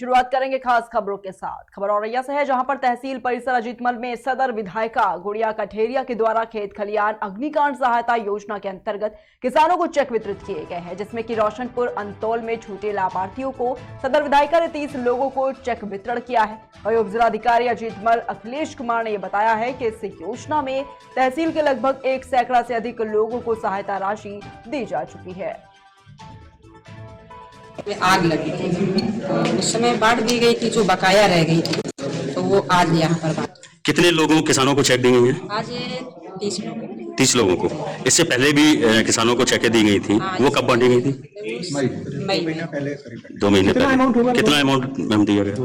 शुरुआत करेंगे खास खबरों के साथ। खबर औरैया से है, जहां पर तहसील परिसर अजीतमल में सदर विधायिका गुड़िया कठेरिया के द्वारा खेत खलियान अग्निकांड सहायता योजना के अंतर्गत किसानों को चेक वितरित किए गए हैं, जिसमें कि रोशनपुर अंतोल में छूटे लाभार्थियों को सदर विधायिका ने 30 लोगों को चेक वितरण किया है। वहीं उप जिलाधिकारी अजीतमल अखिलेश कुमार ने यह बताया है कि इस योजना में तहसील के लगभग 1 सैकड़ा से अधिक लोगों को सहायता राशि दी जा चुकी है। आग लगी थी तो उस समय बांट दी गई थी, जो बकाया रह गई थी तो वो आज यहाँ पर बांट। कितने लोगों किसानों को चेक दी गई है? आज ये 30 लोगों को। इससे पहले भी किसानों को चेकें दी गई थी, वो कब बांटी गई थी? मई महीने पहले। 2 महीने पहले। कितना अमाउंट मैम दिया गया?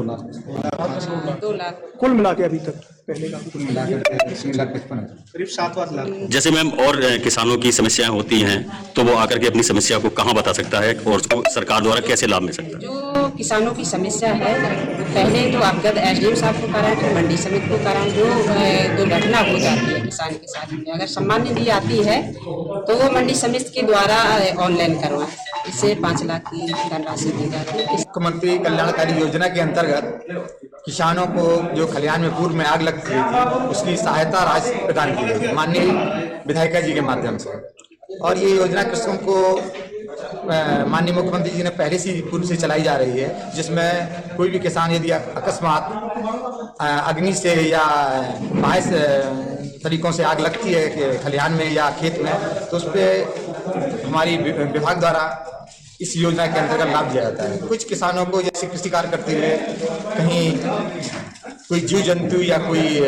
2 लाख कुल मिला के अभी तक पहले का कुल मिला के 3,55,000 करीब 7-8 लाख। जैसे मैम और किसानों की समस्याएं होती हैं तो वो आकर के अपनी समस्या को कहाँ बता सकता है और उसको सरकार द्वारा कैसे लाभ मिल सकता है? जो किसानों की समस्या है, पहले तो अवगत SDM साहब को कराएं, फिर मंडी समिति को कराएं। जो दुर्घटना हो जाती है किसान के साथ में, अगर सम्मान निधि आती है तो वो मंडी समिति के द्वारा ऑनलाइन करवाएं। इससे 5 लाख की धनराशि दी जाती है। मुख्यमंत्री कल्याणकारी योजना के अंतर्गत किसानों को जो खलिहान में पूर्व में आग लग गई थी उसकी सहायता राशि प्रदान की गई माननीय विधायिका जी के माध्यम से। और ये योजना कृषकों को माननीय मुख्यमंत्री जी ने पहले से पूर्व से चलाई जा रही है, जिसमें कोई भी किसान यदि अकस्मात अग्नि से या बाह्य तरीकों से आग लगती है खलिहान में या खेत में, तो उस पर हमारी विभाग द्वारा इस योजना के अंतर्गत लाभ दिया जाता है। कुछ किसानों को जैसे कृषि कार्य करते हुए कहीं कोई जीव जंतु या कोई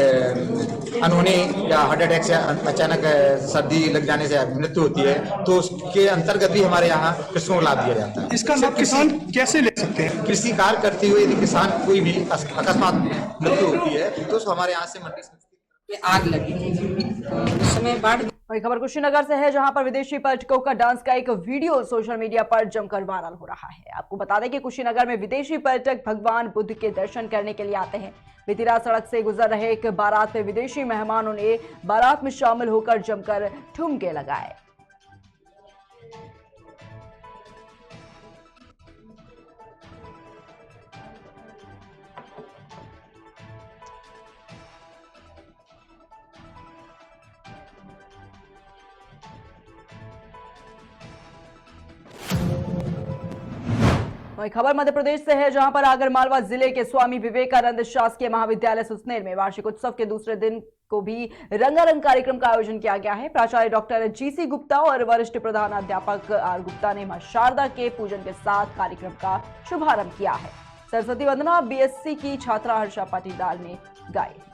अनहोनी या हार्ट अटैक से अचानक सर्दी लग जाने से मृत्यु होती है, तो उसके अंतर्गत भी हमारे यहाँ कृषकों को लाभ दिया जाता है। इसका लाभ किसान कैसे ले सकते हैं? कृषि कार्य करते हुए यदि किसान कोई भी अकस्मात मृत्यु होती है तो हमारे यहाँ से मंडी में आग लगी थी तो उस समय बांट। वही खबर कुशीनगर से है, जहां पर विदेशी पर्यटकों का डांस का एक वीडियो सोशल मीडिया पर जमकर वायरल हो रहा है। आपको बता दें कि कुशीनगर में विदेशी पर्यटक भगवान बुद्ध के दर्शन करने के लिए आते हैं। बीती रात सड़क से गुजर रहे एक बारात में विदेशी मेहमानों ने बारात में शामिल होकर जमकर ठुमके लगाए। वही खबर मध्य प्रदेश से है, जहां पर आगरमालवा जिले के स्वामी विवेकानंद शासकीय महाविद्यालय सुसनेर में वार्षिक उत्सव के दूसरे दिन को भी रंगारंग कार्यक्रम का आयोजन किया गया है। प्राचार्य डॉक्टर GC गुप्ता और वरिष्ठ प्रधानाध्यापक R गुप्ता ने मां शारदा के पूजन के साथ कार्यक्रम का शुभारंभ किया है। सरस्वती वंदना BSc की छात्रा हर्षा पाटीदार ने गाई।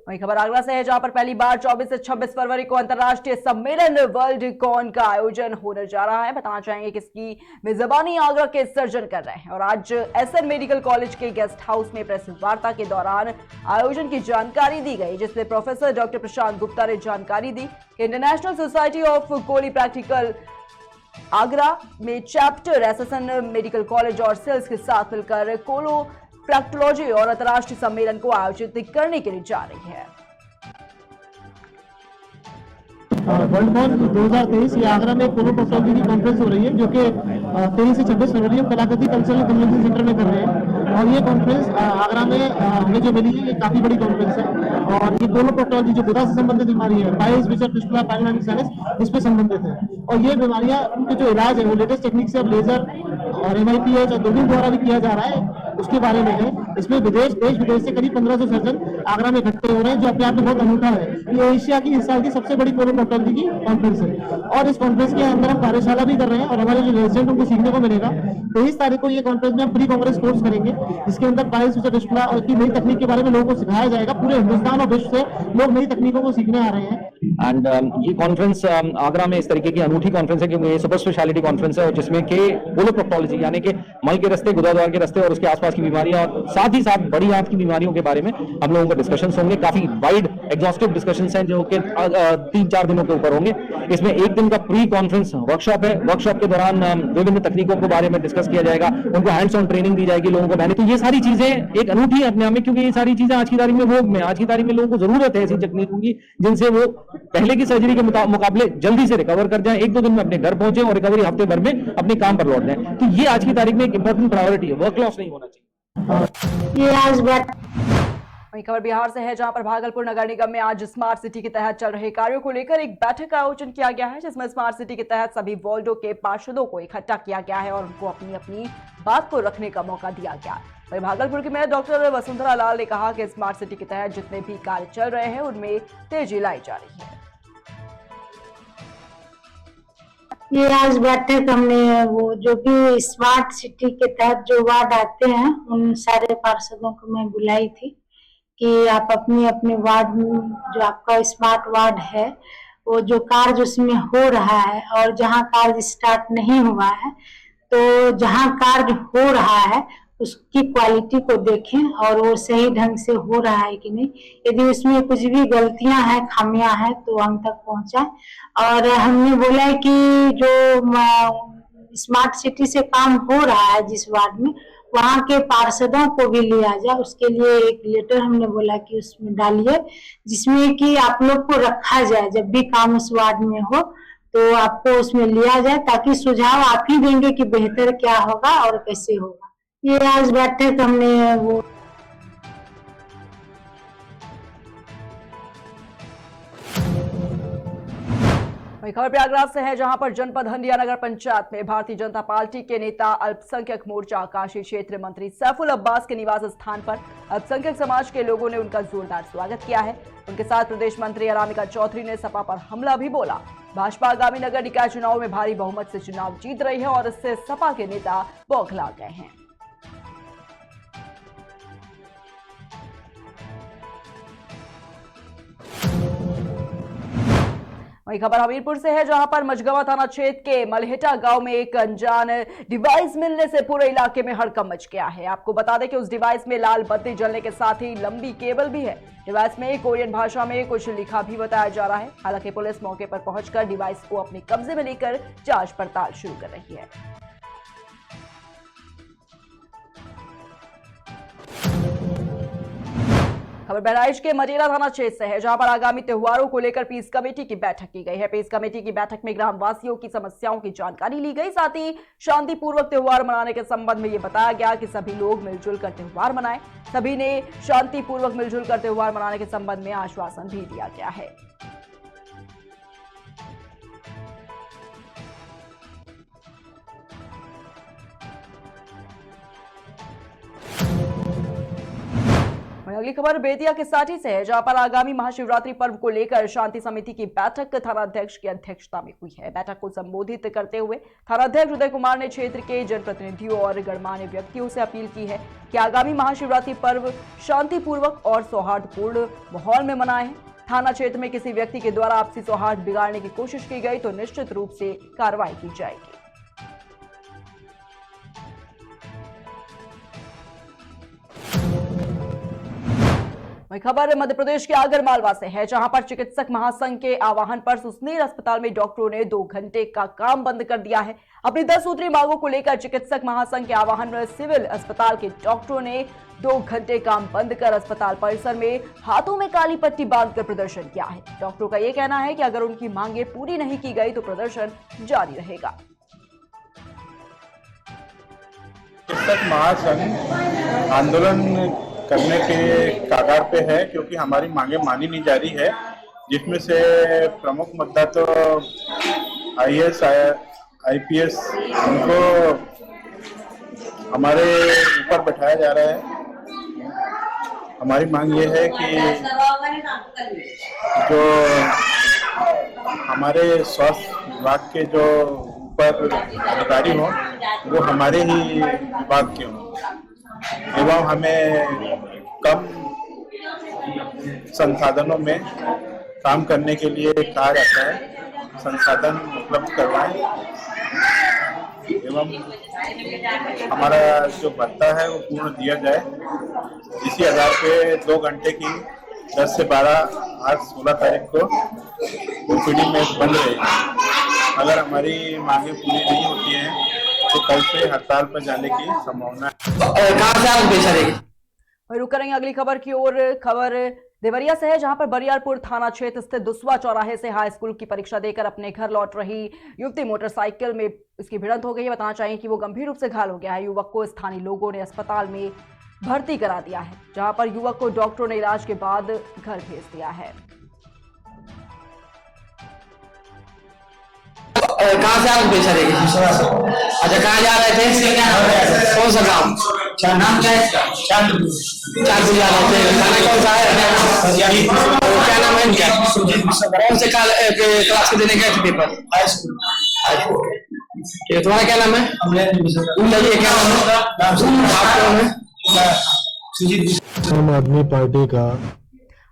वही खबर आगरा से है, जहां पर पहली बार 24 से 26 फरवरी को अंतर्राष्ट्रीय सम्मेलन वर्ल्ड कॉन का आयोजन होने जा रहा है। बताना चाहेंगे कि इसकी मेजबानी आगरा के सर्जन कर रहे हैं। और आज SN मेडिकल कॉलेज के गेस्ट हाउस में प्रेस वार्ता के दौरान आयोजन की जानकारी दी गई, जिसमें प्रोफेसर डॉक्टर प्रशांत गुप्ता ने जानकारी दी कि इंटरनेशनल सोसाइटी ऑफ कोली प्रैक्टिकल आगरा में चैप्टर SSN मेडिकल कॉलेज और सेल्स के साथ मिलकर कोलो प्रैक्टोलॉजी और अंतर्राष्ट्रीय सम्मेलन को आयोजित करने के लिए जा रही है। वर्ल्ड कॉन 2023 ये आगरा में कोलो प्रैक्टोलॉजी की कॉन्फ्रेंस हो रही है, जो कि 23 से 26 फरवरी हम कलाकृति कल्चरल कन्वेंशन सेंटर में कर रहे हैं। और ये कॉन्फ्रेंस आगरा में हमें जो मिली है, ये काफी बड़ी कॉन्फ्रेंस है। और ये कोलो प्रैक्टोलॉजी जो गुदा से संबंधित बीमारी है, पाइल्स, विचर, फिस्टुला, पाइलोमाइकोसिस साइनस, इस पे संबंधित है। और ये बीमारियां के जो इलाज है वो लेटेस्ट टेक्निक से अब लेजर और MIPH और दूरबीन द्वारा भी किया जा रहा है, उसके बारे में है। इसमें देश विदेश से करीब 1500 सर्जन आगरा में इकट्ठे हो रहे हैं, जो अपने आप में बहुत अनूठा है। ये एशिया की इस साल की सबसे बड़ी कोलो प्रैक्टोलॉजी की कॉन्फ्रेंस है। और इस कॉन्फ्रेंस के अंदर हम कार्यशाला भी कर रहे हैं और हमारे जो रेजिडेंट उनको सीखने को मिलेगा। 23 तारीख को ये कॉन्फ्रेंस में हम प्री कांग्रेस कोर्स करेंगे, जिसके अंदर पाइल्स, विचर, फिस्टुला और की नई तकनीक के बारे में लोगों को सिखाया जाएगा। पूरे हिंदुस्तान और विश्व से लोग नई तकनीकों को सीखने आ रहे हैं। एंड ये कॉन्फ्रेंस आगरा में इस तरीके की अनूठी कॉन्फ्रेंस है, क्योंकि ये सुपर स्पेशलिटी कॉन्फ्रेंस है और जिसमें के कोलो प्रैक्टोलॉजी यानी कि मल के रास्ते, गुदाद्वार के रास्ते और उसके आसपास की बीमारियां और साथ ही साथ बड़ी आंत की बीमारियों के बारे में हम लोगों को डिस्कशंस होंगे। काफी वाइड एग्जॉस्टिव डिस्कशंस हैं जो कि 3-4 दिनों के ऊपर होंगे। इसमें एक दिन का प्री कॉन्फ्रेंस वर्कशॉप है। वर्कशॉप के दौरान विभिन्न तकनीकों के बारे में डिस्कस किया जाएगा, उनको हैंड्स ऑन ट्रेनिंग दी जाएगी लोगों को बहने। तो ये सारी चीजें एक अनूठी है अपने आप में, क्योंकि ये सारी चीजें आज की तारीख में भोग में, आज की तारीख में लोगों को जरूरत है ऐसी तकनीकों की जिनसे वो पहले की सर्जरी के मुकाबले जल्दी से रिकवर कर जाएं, 1-2 दिन में अपने घर पहुंचे और रिकवरी हफ्ते भर में अपने काम पर लौट जाएं। तो ये आज की तारीख में एक इंपॉर्टेंट प्रायोरिटी है, वर्क लॉस नहीं होना चाहिए। ये आज बात वहीं खबर बिहार से है, जहां पर भागलपुर नगर निगम में आज स्मार्ट सिटी के तहत चल रहे कार्यों को लेकर एक बैठक का आयोजन किया गया है, जिसमें स्मार्ट सिटी के तहत सभी वार्डों के पार्षदों को इकट्ठा किया गया है और उनको अपनी अपनी बात को रखने का मौका दिया गया। वहीं भागलपुर की मेयर डॉक्टर वसुंधरा लाल ने कहा कि स्मार्ट सिटी के तहत जितने भी कार्य चल रहे हैं उनमें तेजी लाई जा रही है। ये आज बैठक हमने वो जो भी स्मार्ट सिटी के तहत जो वार्ड आते हैं उन सारे पार्षदों को मैं बुलाई थी कि आप अपने अपने वार्ड में जो आपका स्मार्ट वार्ड है वो जो कार्य उसमें हो रहा है और जहां कार्य स्टार्ट नहीं हुआ है, तो जहां कार्य हो रहा है उसकी क्वालिटी को देखें और वो सही ढंग से हो रहा है कि नहीं। यदि उसमें कुछ भी गलतियां हैं, खामियां हैं तो हम तक पहुंचाएं। और हमने बोला है कि जो स्मार्ट सिटी से काम हो रहा है जिस वार्ड में, वहां के पार्षदों को भी लिया जाए। उसके लिए एक लेटर हमने बोला कि उसमें डालिए जिसमें कि आप लोग को रखा जाए, जब भी काम उस वार्ड में हो तो आपको उसमें लिया जाए, ताकि सुझाव आप ही देंगे कि बेहतर क्या होगा और कैसे होगा। ये आज बैठक हमने वो वहीं खबर प्रयागराज से है, जहां पर जनपद हंडिया नगर पंचायत में भारतीय जनता पार्टी के नेता अल्पसंख्यक मोर्चा आकाशीय क्षेत्र मंत्री सैफुल अब्बास के निवास स्थान पर अल्पसंख्यक समाज के लोगों ने उनका जोरदार स्वागत किया है। उनके साथ प्रदेश मंत्री अनामिका चौधरी ने सपा पर हमला भी बोला। भाजपा आगामी नगर निकाय चुनाव में भारी बहुमत से चुनाव जीत रही है और इससे सपा के नेता बौखला गए हैं। वहीं खबर हमीरपुर से है, जहां पर मझगवा थाना क्षेत्र के मलहेटा गांव में एक अनजान डिवाइस मिलने से पूरे इलाके में हड़कंप मच गया है। आपको बता दें कि उस डिवाइस में लाल बत्ती जलने के साथ ही लंबी केबल भी है। डिवाइस में कोरियन भाषा में कुछ लिखा भी बताया जा रहा है। हालांकि पुलिस मौके पर पहुंचकर डिवाइस को अपने कब्जे में लेकर जांच पड़ताल शुरू कर रही है। खबर बहराइच के मटेरा थाना क्षेत्र से है, जहां पर आगामी त्योहारों को लेकर पीस कमेटी की बैठक की गई है। पीस कमेटी की बैठक में ग्रामवासियों की समस्याओं की जानकारी ली गई, साथ ही शांतिपूर्वक त्योहार मनाने के संबंध में ये बताया गया कि सभी लोग मिलजुल कर त्योहार मनाएं। सभी ने शांतिपूर्वक मिलजुल कर त्योहार मनाने के संबंध में आश्वासन भी दिया गया है। अगली खबर बेतिया के साठी से है, जहां पर आगामी महाशिवरात्रि पर्व को लेकर शांति समिति की बैठक थानाध्यक्ष की अध्यक्षता में हुई है। बैठक को संबोधित करते हुए थानाध्यक्ष उदय कुमार ने क्षेत्र के जनप्रतिनिधियों और गणमान्य व्यक्तियों से अपील की है कि आगामी महाशिवरात्रि पर्व शांतिपूर्वक और सौहार्दपूर्ण माहौल में मनाएं। थाना क्षेत्र में किसी व्यक्ति के द्वारा आपसी सौहार्द बिगाड़ने की कोशिश की गई तो निश्चित रूप से कार्रवाई की जाएगी। वही खबर मध्य प्रदेश के आगरमालवा से है, जहां पर चिकित्सक महासंघ के आह्वान पर सुसनेर अस्पताल में डॉक्टरों ने 2 घंटे का काम बंद कर दिया है। अपनी 10 सूत्री मांगों को लेकर चिकित्सक महासंघ के आह्वान में सिविल अस्पताल के डॉक्टरों ने 2 घंटे काम बंद कर अस्पताल परिसर में हाथों में काली पट्टी बांधकर प्रदर्शन किया है। डॉक्टरों का यह कहना है कि अगर उनकी मांगे पूरी नहीं की गई तो प्रदर्शन जारी रहेगा। चिकित्सक महासंघ आंदोलन करने के कगार पे है, क्योंकि हमारी मांगे मानी नहीं जा रही है, जिसमें से प्रमुख मुद्दा तो IAS IPS उनको हमारे ऊपर बैठाया जा रहा है। हमारी मांग ये है कि जो हमारे स्वास्थ्य विभाग के जो ऊपर अधिकारी हों वो हमारे ही विभाग के हों एवं हमें कम संसाधनों में काम करने के लिए कहा जाता है। संसाधन उपलब्ध करवाएं एवं हमारा जो भत्ता है वो पूर्ण दिया जाए। इसी आधार पे 2 घंटे की 10 से 12 आज 16 तारीख को OPD में बंद रहेगी। अगर हमारी मांगे पूरी नहीं होती हैं तो कल से हड़ताल पर जाने की संभावना है। रुक करेंगे अगली खबर की ओर। खबर देवरिया से है, जहां पर बरियारपुर थाना क्षेत्र स्थित दुसवा चौराहे से हाई स्कूल की परीक्षा देकर अपने घर लौट रही युवती मोटरसाइकिल में इसकी भिड़ंत हो गई है। बताना चाहिए कि वो गंभीर रूप से घायल हो गया है। युवक को स्थानीय लोगों ने अस्पताल में भर्ती करा दिया है, जहां पर युवक को डॉक्टरों ने इलाज के बाद घर भेज दिया है। कहाँ से आप पेशा देंगे? अच्छा, कहाँ जा रहे थे? कौन सा गाँव? नाम क्या है इसका? चांदपुर जा रहे थे। खाना कौन सा है? क्या नाम है इनका? कौन से क्लास के देने गए थे पेपर? High school. तुम्हारा क्या नाम है? क्या नाम है? आम आदमी पार्टी का।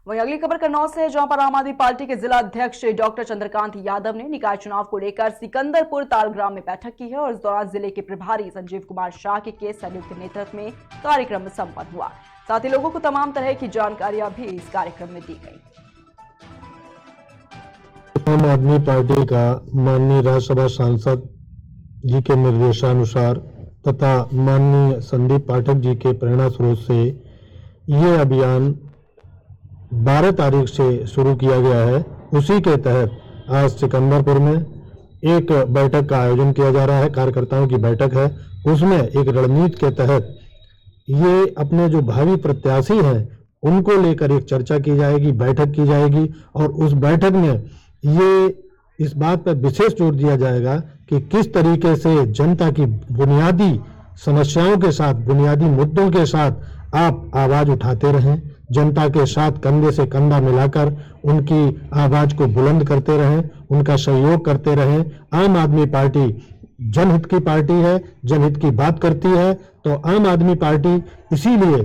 वहीं अगली खबर कन्नौज से है, जहां पर आम आदमी पार्टी के जिला अध्यक्ष डॉक्टर चंद्रकांत यादव ने निकाय चुनाव को लेकर सिकंदरपुर तालग्राम में बैठक की है और इस दौरान जिले के प्रभारी संजीव कुमार शाह के संयुक्त नेतृत्व में कार्यक्रम संपन्न हुआ। साथ ही लोगों को तमाम तरह की जानकारियां भी इस कार्यक्रम में दी गई। आम आदमी पार्टी का माननीय राज्यसभा सांसद जी के निर्देशानुसार तथा माननीय संदीप पाठक जी के प्रेरणा स्रोत से ये अभियान 12 तारीख से शुरू किया गया है। उसी के तहत आज सिकंदरपुर में एक बैठक का आयोजन किया जा रहा है, कार्यकर्ताओं की बैठक है। उसमें एक रणनीति के तहत ये अपने जो भावी प्रत्याशी हैं उनको लेकर एक चर्चा की जाएगी, बैठक की जाएगी और उस बैठक में ये इस बात पर विशेष जोर दिया जाएगा कि किस तरीके से जनता की बुनियादी समस्याओं के साथ, बुनियादी मुद्दों के साथ आप आवाज उठाते रहें, जनता के साथ कंधे से कंधा मिलाकर उनकी आवाज को बुलंद करते रहें, उनका सहयोग करते रहें। आम आदमी पार्टी जनहित की पार्टी है, जनहित की बात करती है, तो आम आदमी पार्टी इसीलिए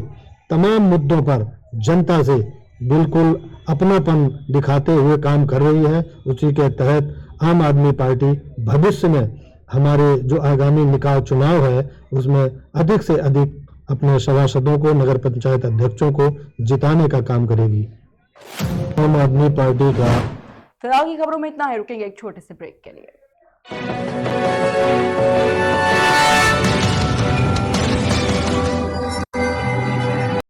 तमाम मुद्दों पर जनता से बिल्कुल अपनापन दिखाते हुए काम कर रही है। उसी के तहत आम आदमी पार्टी भविष्य में हमारे जो आगामी निकाय चुनाव है उसमें अधिक से अधिक अपने सभासदों को, नगर पंचायत अध्यक्षों को जिताने का काम करेगी। आम आदमी पार्टी का। फिलहाल की खबरों में इतना है, रुकेंगे एक छोटे से ब्रेक के लिए।